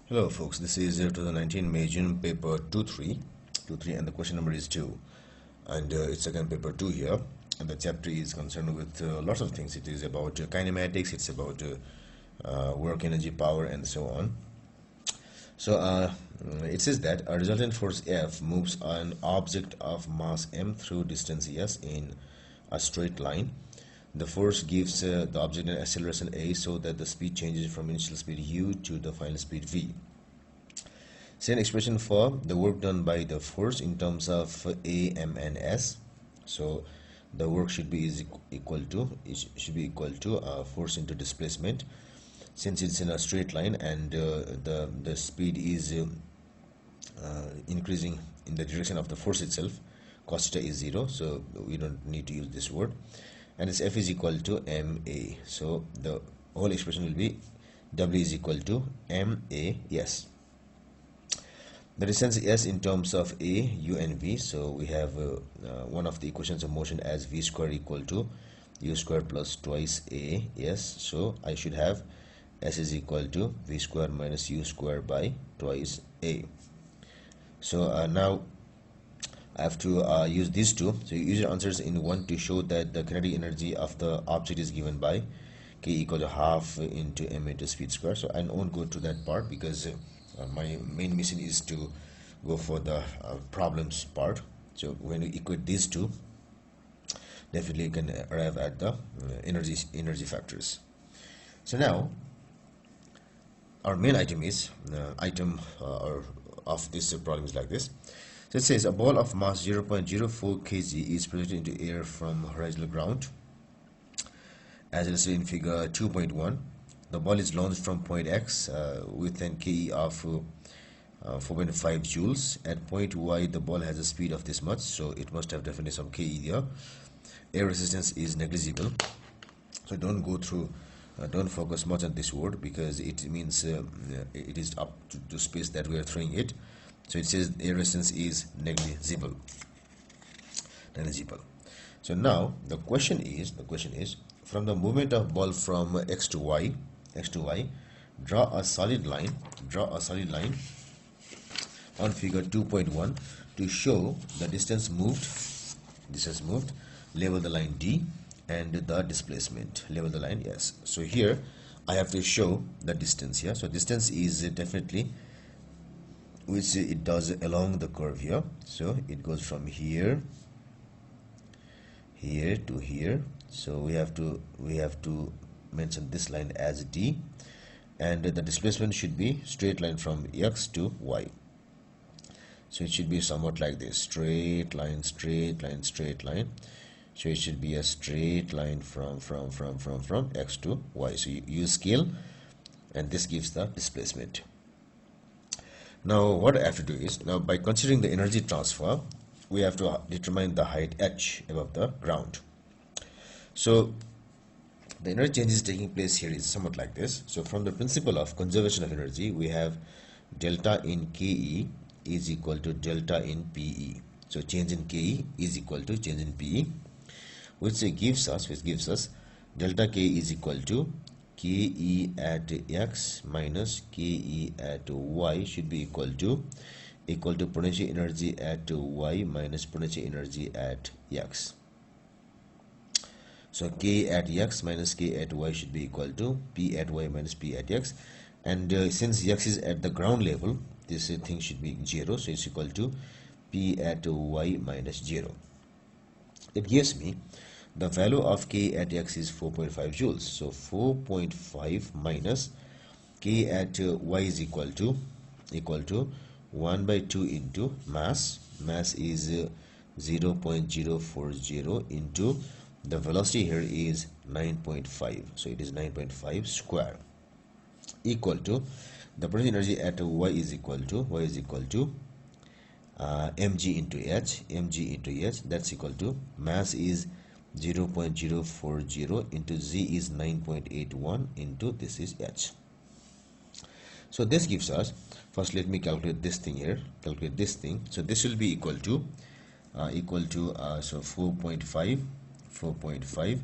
Hello folks, this is 2019 May June paper 2-3 and the question number is 2 and it's again paper 2 here, and the chapter is concerned with lots of things. It is about kinematics, it's about work, energy, power, and so on. So it says that a resultant force F moves an object of mass m through distance s in a straight line. The force gives the object an acceleration a so that the speed changes from initial speed u to the final speed v. Say an expression for the work done by the force in terms of a, m, and s. So the work should be equal to force into displacement, since it's in a straight line and the speed is increasing in the direction of the force itself. Cos theta is 0, so we don't need to use this word, and its F is equal to ma. So the whole expression will be W is equal to ma/s. The distance s in terms of a, u, and v. So we have one of the equations of motion as v square equal to u square plus twice a s. So I should have s is equal to v square minus u square by twice a. So now I have to use these two. So you use your answers in one to show that the kinetic energy of the object is given by k equal to half into m into speed square. So I won't go to that part because my main mission is to go for the problems part. So when you equate these two, definitely you can arrive at the energy factors. So now our main item is of this problem is like this. So it says a ball of mass 0.04 kg is projected into air from horizontal ground as illustrated in figure 2.1. The ball is launched from point X with an KE of 4.5 joules. At point Y, the ball has a speed of this much, so it must have definitely some KE there. Air resistance is negligible, so don't go through, don't focus much on this word because it means it is up to space that we are throwing it. So it says air resistance is negligible. So now the question is from the movement of ball from X to Y, draw a solid line on figure 2.1 to show the distance moved, label the line D, and the displacement, label the line S. So here I have to show the distance here. So distance is definitely which it does along the curve here. So it goes from here to here. So we have to mention this line as D, and the displacement should be straight line from X to Y. So it should be somewhat like this: straight line. So it should be a straight line from X to Y. So you use scale, and this gives the displacement. Now what I have to do is, now by considering the energy transfer, we have to determine the height h above the ground. So the energy change is taking place here is somewhat like this. So from the principle of conservation of energy, we have delta in KE is equal to delta in PE. So change in KE is equal to change in PE, which gives us delta K is equal to KE at X minus KE at Y should be equal to potential energy at Y minus potential energy at X. So K at X minus K at Y should be equal to P at Y minus P at X, and since X is at the ground level, this thing should be 0, so it's equal to P at Y minus 0. It gives me the value of K at X is 4.5 joules. So 4.5 minus K at Y is equal to 1 by 2 into mass. Mass is 0.040 into the velocity here is 9.5. So it is 9.5 square, equal to the potential energy at Y is equal to mg into h. That's equal to mass is 0.040 into z is 9.81 into this is h. So this gives us, first let me calculate this thing here, so this will be equal to so 4.5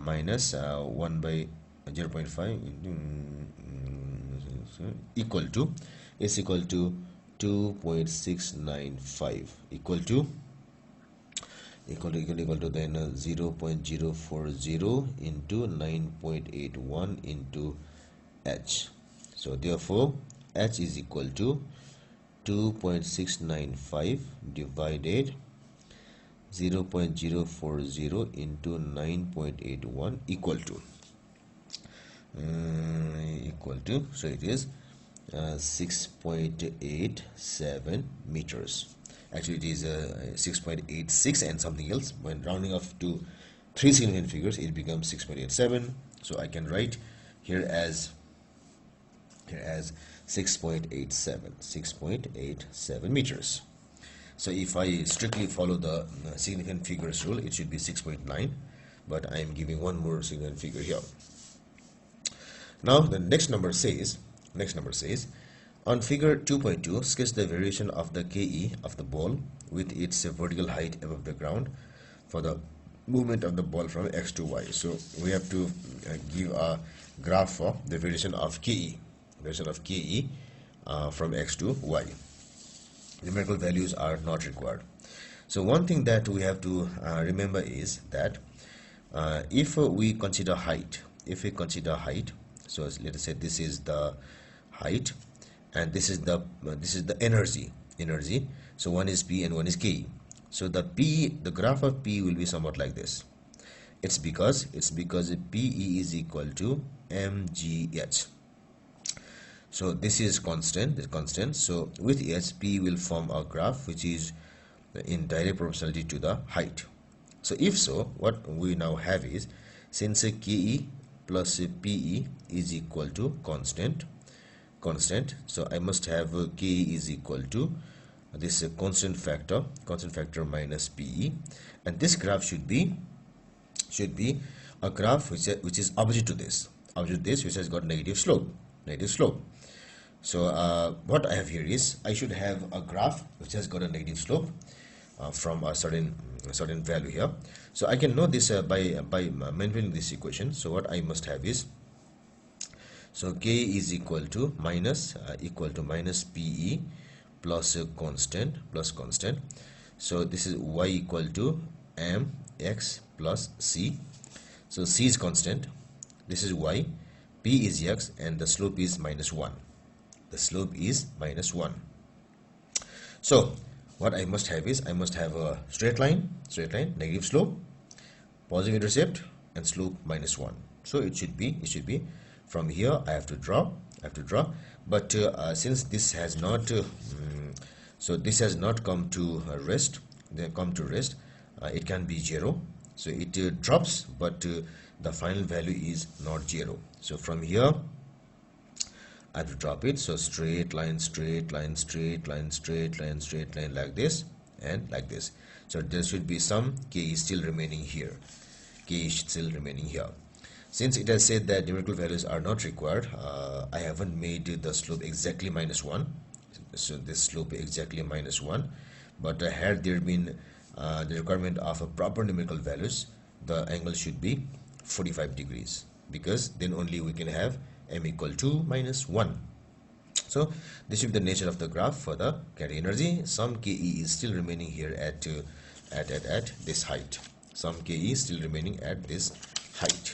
minus 1 by 0.5 equal to is equal to 2.695 equal to then 0.040 into 9.81 into h. So therefore h is equal to 2.695 divided 0.040 into 9.81 equal to so it is 6.87 meters. Actually it is 6.86 and something else. When rounding off to three significant figures it becomes 6.87. so I can write here as 6.87 meters. So if I strictly follow the significant figures rule, it should be 6.9, but I am giving one more significant figure here. Now the next number says on figure 2.2 sketch the variation of the KE of the ball with its vertical height above the ground for the movement of the ball from x to y. So we have to give a graph for the variation of KE from x to y. Numerical values are not required. So one thing that we have to remember is that if we consider height, so let us say this is the height and this is the energy. So one is P and one is K. So the graph of P will be somewhat like this. It's because PE is equal to mgh. So this is constant. So with h, P will form a graph which is in direct proportionality to the height. So if so, what we now have is, since KE plus PE is equal to constant, so I must have KE is equal to this constant factor minus PE, and this graph should be a graph which is opposite to this, which has got negative slope. So what I have here is I should have a graph which has got a negative slope from a certain value here. So I can know this by maintaining this equation. So what I must have is, so K is equal to minus PE plus constant. So this is y equal to mx plus c. So c is constant, this is y, P is x, and the slope is minus 1. So what I must have is, I must have a straight line, negative slope, positive intercept, and slope minus 1. So it should be from here I have to draw, but since this has not come to rest, it can be 0. So it drops, but the final value is not 0. So from here I have to drop it. So straight line like this and like this. So there should be some K is still remaining here. Since it has said that numerical values are not required, I haven't made the slope exactly minus 1. So this slope exactly minus 1. But had there been the requirement of a proper numerical values, the angle should be 45 degrees, because then only we can have m equal to minus 1. So this should be the nature of the graph for the kinetic energy. Some KE is still remaining here at this height. Some KE is still remaining at this height.